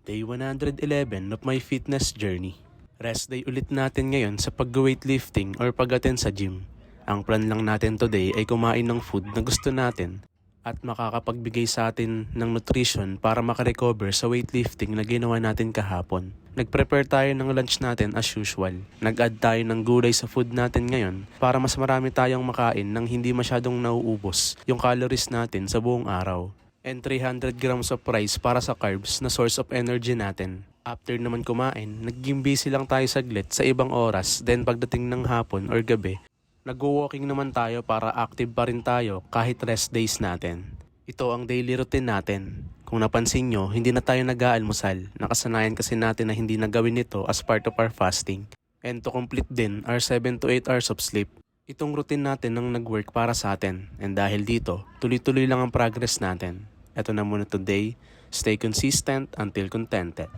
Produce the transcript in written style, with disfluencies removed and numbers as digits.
Day 111 of my fitness journey. Rest day ulit natin ngayon sa pag-weightlifting or pag-attend sa gym. Ang plan lang natin today ay kumain ng food na gusto natin at makakapagbigay sa atin ng nutrition para makarecover sa weightlifting na ginawa natin kahapon. Nag-prepare tayo ng lunch natin as usual. Nag-add tayo ng gulay sa food natin ngayon para mas marami tayong makain nang hindi masyadong nauubos yung calories natin sa buong araw. And 300 grams of rice para sa carbs na source of energy natin. After naman kumain, naging busy lang tayo saglit sa ibang oras, then pagdating ng hapon or gabi, nag-walking naman tayo para active pa rin tayo kahit rest days natin. Ito ang daily routine natin. Kung napansin nyo, hindi na tayo nag-aalmusal. Nakasanayan kasi natin na hindi nagawin ito as part of our fasting. And to complete din our 7 to 8 hours of sleep. Itong routine natin ang nag-work para sa atin. And dahil dito, tuloy-tuloy lang ang progress natin. Ito na muna today. Stay consistent until contented.